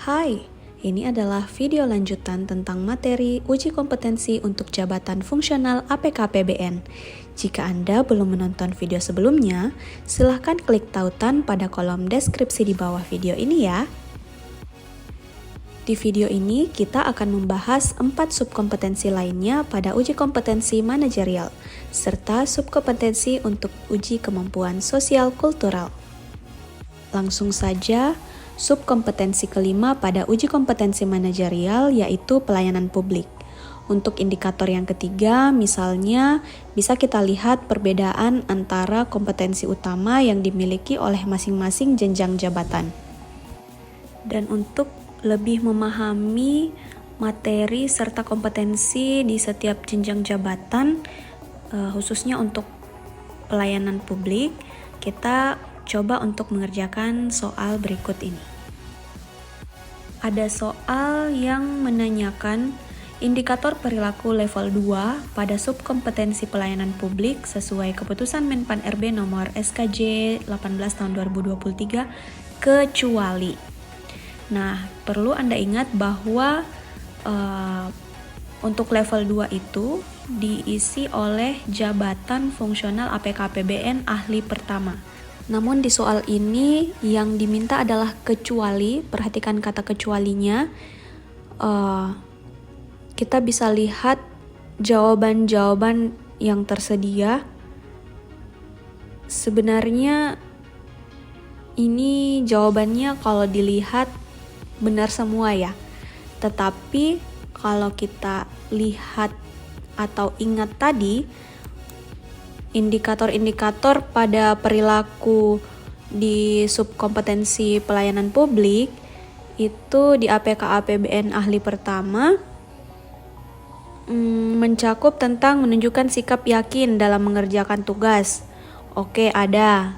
Hai, ini adalah video lanjutan tentang materi uji kompetensi untuk jabatan fungsional APKPBN. Jika Anda belum menonton video sebelumnya, silahkan klik tautan pada kolom deskripsi di bawah video ini ya. Di video ini, kita akan membahas 4 subkompetensi lainnya pada uji kompetensi manajerial, serta subkompetensi untuk uji kemampuan sosial kultural. Langsung saja, subkompetensi kelima pada uji kompetensi manajerial yaitu pelayanan publik. Untuk indikator yang ketiga, misalnya bisa kita lihat perbedaan antara kompetensi utama yang dimiliki oleh masing-masing jenjang jabatan. Dan untuk lebih memahami materi serta kompetensi di setiap jenjang jabatan, khususnya untuk pelayanan publik, kita coba untuk mengerjakan soal berikut ini. Ada soal yang menanyakan indikator perilaku level 2 pada subkompetensi pelayanan publik sesuai keputusan Menpan RB nomor SKJ 18 tahun 2023 kecuali. Nah, perlu Anda ingat bahwa untuk level 2 itu diisi oleh jabatan fungsional APKPBN ahli pertama. Namun di soal ini yang diminta adalah kecuali, perhatikan kata kecualinya. Kita bisa lihat jawaban-jawaban yang tersedia. Sebenarnya ini jawabannya kalau dilihat benar semua ya. Tetapi kalau kita lihat atau ingat tadi, indikator-indikator pada perilaku di subkompetensi pelayanan publik itu di APK-APBN ahli pertama mencakup tentang menunjukkan sikap yakin dalam mengerjakan tugas. Oke, ada.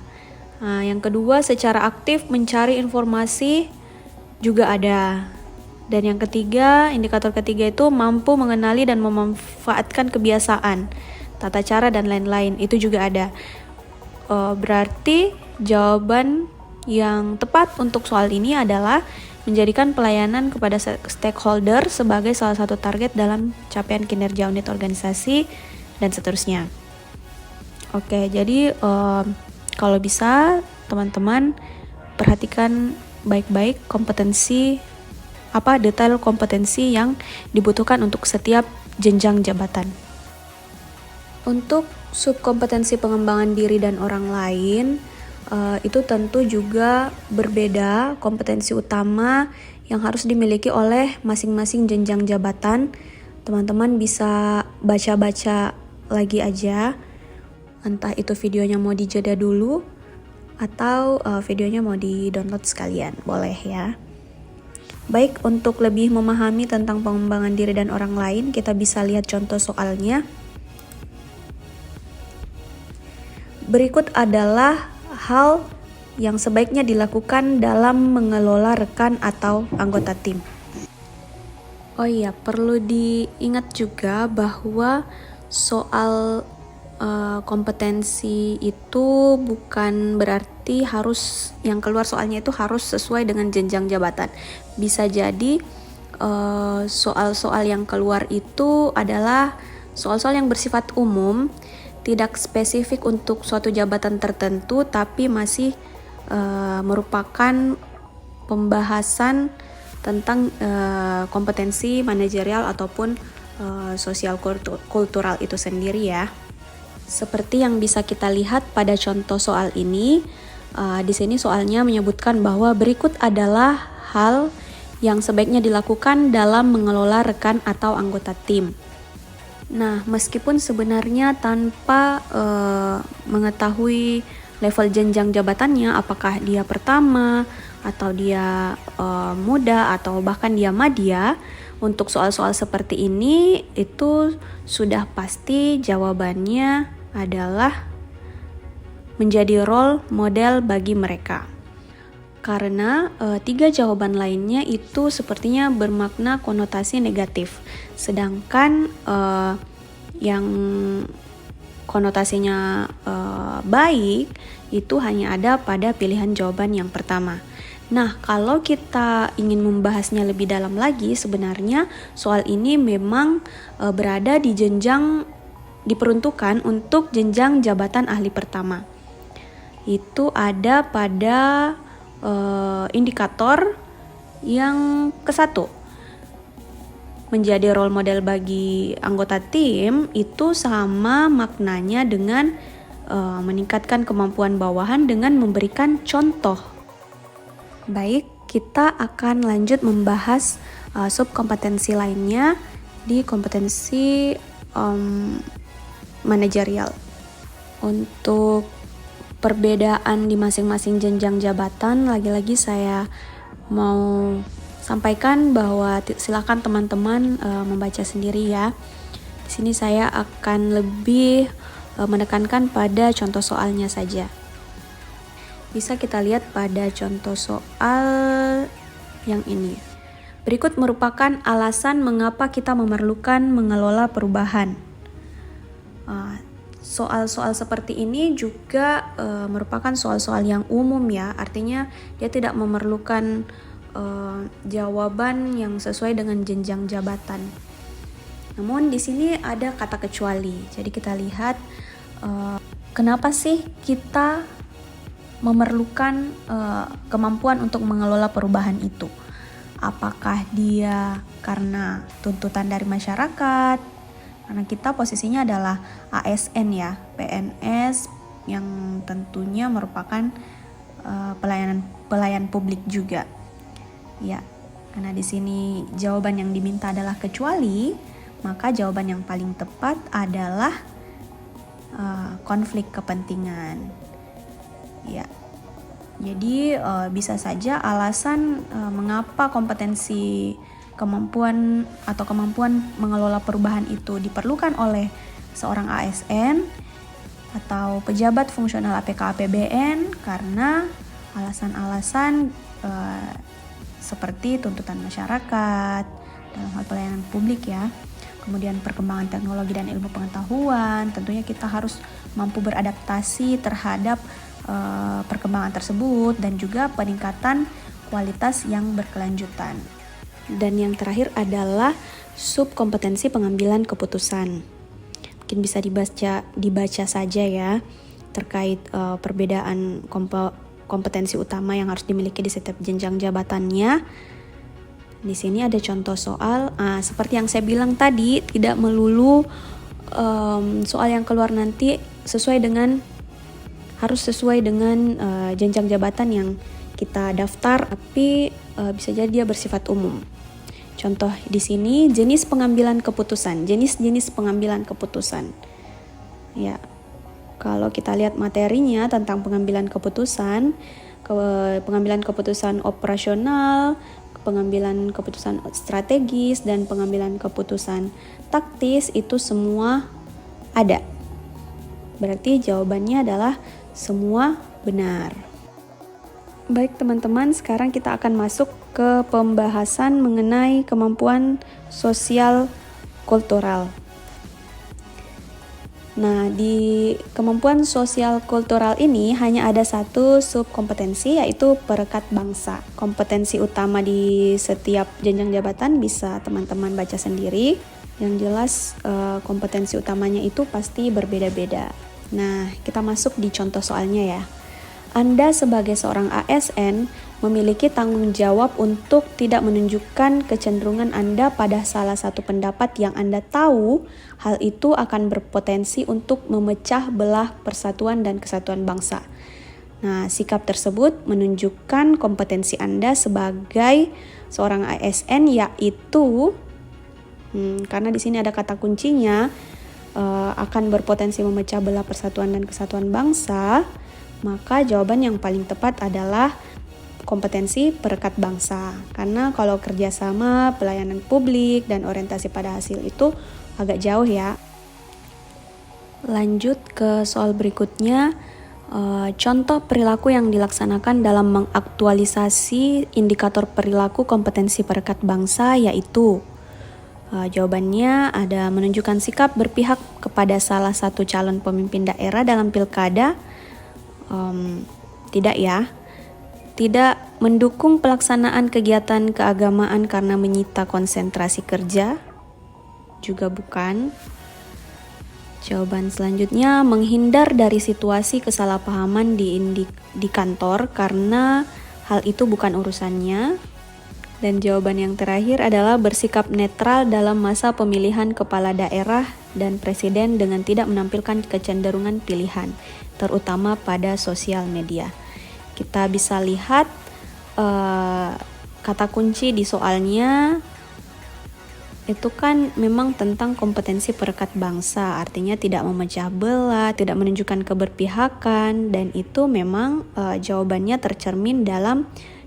Nah, yang kedua, secara aktif mencari informasi juga ada. Dan yang ketiga, indikator ketiga itu mampu mengenali dan memanfaatkan kebiasaan, tata cara dan lain-lain, itu juga ada. Berarti jawaban yang tepat untuk soal ini adalah menjadikan pelayanan kepada stakeholder sebagai salah satu target dalam capaian kinerja unit organisasi dan seterusnya. Oke, jadi kalau bisa teman-teman perhatikan baik-baik detail kompetensi yang dibutuhkan untuk setiap jenjang jabatan. Untuk subkompetensi pengembangan diri dan orang lain, itu tentu juga berbeda kompetensi utama yang harus dimiliki oleh masing-masing jenjang jabatan. Teman-teman bisa baca-baca lagi aja, entah itu videonya mau dijeda dulu atau videonya mau di-download sekalian, boleh ya. Baik, untuk lebih memahami tentang pengembangan diri dan orang lain, kita bisa lihat contoh soalnya. Berikut adalah hal yang sebaiknya dilakukan dalam mengelola rekan atau anggota tim. Oh iya, perlu diingat juga bahwa soal kompetensi itu bukan berarti harus yang keluar soalnya itu harus sesuai dengan jenjang jabatan. Bisa jadi soal-soal yang keluar itu adalah soal-soal yang bersifat umum, tidak spesifik untuk suatu jabatan tertentu, tapi masih merupakan pembahasan tentang kompetensi manajerial ataupun sosial kultural itu sendiri ya. Seperti yang bisa kita lihat pada contoh soal ini, di sini soalnya menyebutkan bahwa berikut adalah hal yang sebaiknya dilakukan dalam mengelola rekan atau anggota tim. Nah, meskipun sebenarnya tanpa mengetahui level jenjang jabatannya, apakah dia pertama atau dia muda atau bahkan dia madya, untuk soal-soal seperti ini itu sudah pasti jawabannya adalah menjadi role model bagi mereka. Karena 3 jawaban lainnya itu sepertinya bermakna konotasi negatif. Sedangkan yang konotasinya baik itu hanya ada pada pilihan jawaban yang pertama. Nah, kalau kita ingin membahasnya lebih dalam lagi, sebenarnya soal ini memang berada di jenjang diperuntukkan untuk jenjang jabatan ahli pertama. Itu ada pada indikator yang ke-1. Menjadi role model bagi anggota tim itu sama maknanya dengan meningkatkan kemampuan bawahan dengan memberikan contoh. Baik, kita akan lanjut membahas subkompetensi lainnya di kompetensi manajerial. Untuk perbedaan di masing-masing jenjang jabatan, lagi-lagi saya mau sampaikan bahwa silakan teman-teman membaca sendiri ya. Di sini saya akan lebih menekankan pada contoh soalnya saja. Bisa kita lihat pada contoh soal yang ini. Berikut merupakan alasan mengapa kita memerlukan mengelola perubahan. Soal-soal seperti ini juga merupakan soal-soal yang umum ya, artinya dia tidak memerlukan jawaban yang sesuai dengan jenjang jabatan. Namun di sini ada kata kecuali. Jadi kita lihat kenapa sih kita memerlukan kemampuan untuk mengelola perubahan itu. Apakah dia karena tuntutan dari masyarakat? Karena kita posisinya adalah ASN ya, PNS yang tentunya merupakan pelayan publik juga. Ya, karena di sini jawaban yang diminta adalah kecuali, maka jawaban yang paling tepat adalah konflik kepentingan. Ya, jadi bisa saja alasan mengapa kemampuan mengelola perubahan itu diperlukan oleh seorang ASN atau pejabat fungsional APK APBN karena alasan-alasan seperti tuntutan masyarakat dalam hal pelayanan publik ya. Kemudian perkembangan teknologi dan ilmu pengetahuan, tentunya kita harus mampu beradaptasi terhadap perkembangan tersebut dan juga peningkatan kualitas yang berkelanjutan. Dan yang terakhir adalah subkompetensi pengambilan keputusan. Mungkin bisa dibaca saja ya terkait perbedaan kompetensi utama yang harus dimiliki di setiap jenjang jabatannya. Di sini ada contoh soal seperti yang saya bilang tadi, tidak melulu soal yang keluar nanti harus sesuai dengan jenjang jabatan yang kita daftar, tapi bisa jadi dia bersifat umum. Contoh di sini jenis pengambilan keputusan, jenis-jenis pengambilan keputusan. Ya, kalau kita lihat materinya tentang pengambilan keputusan operasional, pengambilan keputusan strategis, dan pengambilan keputusan taktis itu semua ada. Berarti jawabannya adalah semua benar. Baik teman-teman, sekarang kita akan masuk ke pembahasan mengenai kemampuan sosial kultural. Nah, di kemampuan sosial kultural ini hanya ada satu subkompetensi, yaitu perekat bangsa. Kompetensi utama di setiap jenjang jabatan bisa teman-teman baca sendiri. Yang jelas kompetensi utamanya itu pasti berbeda-beda. Nah, kita masuk di contoh soalnya ya. Anda sebagai seorang ASN memiliki tanggung jawab untuk tidak menunjukkan kecenderungan Anda pada salah satu pendapat yang Anda tahu hal itu akan berpotensi untuk memecah belah persatuan dan kesatuan bangsa. Nah, sikap tersebut menunjukkan kompetensi Anda sebagai seorang ASN, yaitu karena di sini ada kata kuncinya, akan berpotensi memecah belah persatuan dan kesatuan bangsa, maka jawaban yang paling tepat adalah kompetensi perekat bangsa. Karena kalau kerjasama, pelayanan publik, dan orientasi pada hasil itu agak jauh ya. Lanjut ke soal berikutnya, contoh perilaku yang dilaksanakan dalam mengaktualisasi indikator perilaku kompetensi perekat bangsa yaitu jawabannya ada menunjukkan sikap berpihak kepada salah satu calon pemimpin daerah dalam pilkada. Tidak ya. Tidak mendukung pelaksanaan kegiatan keagamaan karena menyita konsentrasi kerja, juga bukan. Jawaban selanjutnya, menghindar dari situasi kesalahpahaman di kantor karena hal itu bukan urusannya. Dan jawaban yang terakhir adalah bersikap netral dalam masa pemilihan kepala daerah dan presiden dengan tidak menampilkan kecenderungan pilihan, terutama pada sosial media. Kita bisa lihat kata kunci di soalnya itu kan memang tentang kompetensi perekat bangsa, artinya tidak memecah belah, tidak menunjukkan keberpihakan, dan itu memang jawabannya tercermin dalam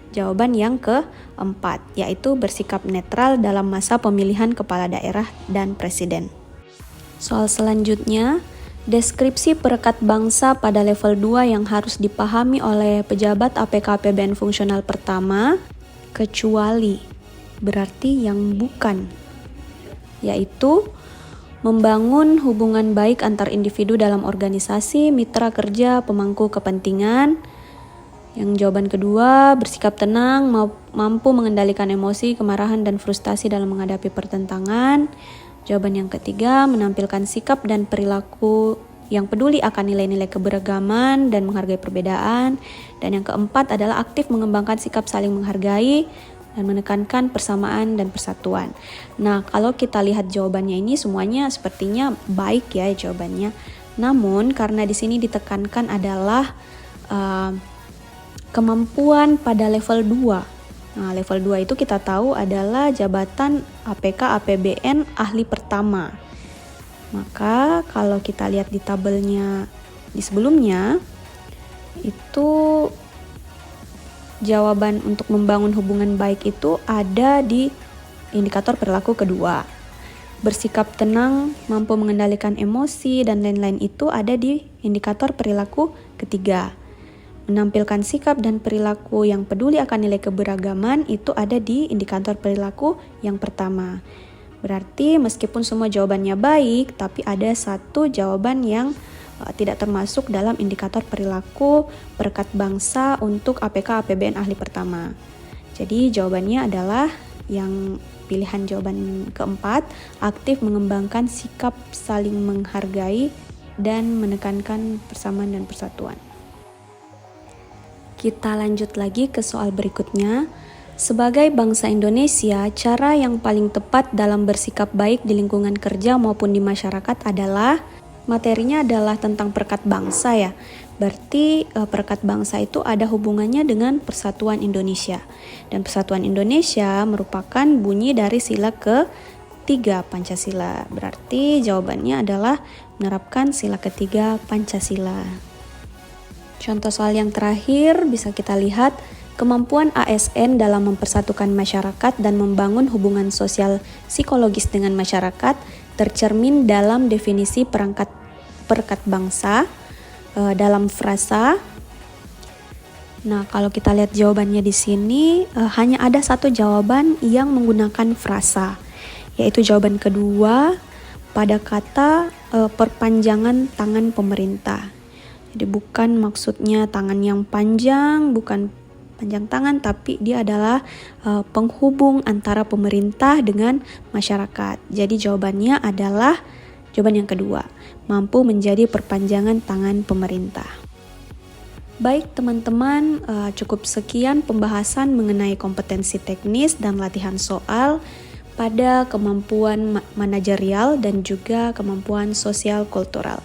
jawaban yang keempat, yaitu bersikap netral dalam masa pemilihan kepala daerah dan presiden. Soal selanjutnya, deskripsi perekat bangsa pada level 2 yang harus dipahami oleh pejabat APK APBN fungsional pertama, kecuali berarti yang bukan, yaitu membangun hubungan baik antar individu dalam organisasi, mitra kerja, pemangku kepentingan. Yang jawaban kedua, bersikap tenang, mampu mengendalikan emosi, kemarahan, dan frustasi dalam menghadapi pertentangan. Jawaban yang ketiga, menampilkan sikap dan perilaku yang peduli akan nilai-nilai keberagaman dan menghargai perbedaan. Dan yang keempat adalah aktif mengembangkan sikap saling menghargai dan menekankan persamaan dan persatuan. Nah, kalau kita lihat jawabannya ini semuanya sepertinya baik ya jawabannya. Namun karena di sini ditekankan adalah kemampuan pada level 2. Nah, level 2 itu kita tahu adalah jabatan APK APBN ahli pertama. Maka kalau kita lihat di tabelnya di sebelumnya, itu jawaban untuk membangun hubungan baik itu ada di indikator perilaku kedua. Bersikap tenang, mampu mengendalikan emosi, dan lain-lain itu ada di indikator perilaku ketiga. Menampilkan sikap dan perilaku yang peduli akan nilai keberagaman itu ada di indikator perilaku yang pertama. Berarti meskipun semua jawabannya baik, tapi ada satu jawaban yang tidak termasuk dalam indikator perilaku perekat bangsa untuk APK APBN ahli pertama. Jadi jawabannya adalah yang pilihan jawaban keempat, aktif mengembangkan sikap saling menghargai dan menekankan persamaan dan persatuan. Kita lanjut lagi ke soal berikutnya. Sebagai bangsa Indonesia, cara yang paling tepat dalam bersikap baik di lingkungan kerja maupun di masyarakat adalah, materinya adalah tentang perekat bangsa ya. Berarti perekat bangsa itu ada hubungannya dengan Persatuan Indonesia. Dan Persatuan Indonesia merupakan bunyi dari sila ketiga Pancasila. Berarti jawabannya adalah menerapkan sila ketiga Pancasila. Contoh soal yang terakhir bisa kita lihat, kemampuan ASN dalam mempersatukan masyarakat dan membangun hubungan sosial psikologis dengan masyarakat tercermin dalam definisi perekat bangsa dalam frasa. Nah, kalau kita lihat jawabannya di sini hanya ada satu jawaban yang menggunakan frasa, yaitu jawaban kedua pada kata perpanjangan tangan pemerintah. Jadi bukan maksudnya tangan yang panjang, bukan panjang tangan, tapi dia adalah penghubung antara pemerintah dengan masyarakat. Jadi jawabannya adalah jawaban yang kedua, mampu menjadi perpanjangan tangan pemerintah. Baik teman-teman, cukup sekian pembahasan mengenai kompetensi teknis dan latihan soal pada kemampuan manajerial dan juga kemampuan sosial kultural.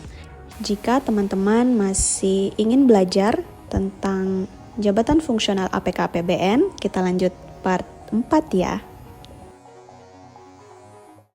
Jika teman-teman masih ingin belajar tentang jabatan fungsional APK APBN, kita lanjut part 4 ya.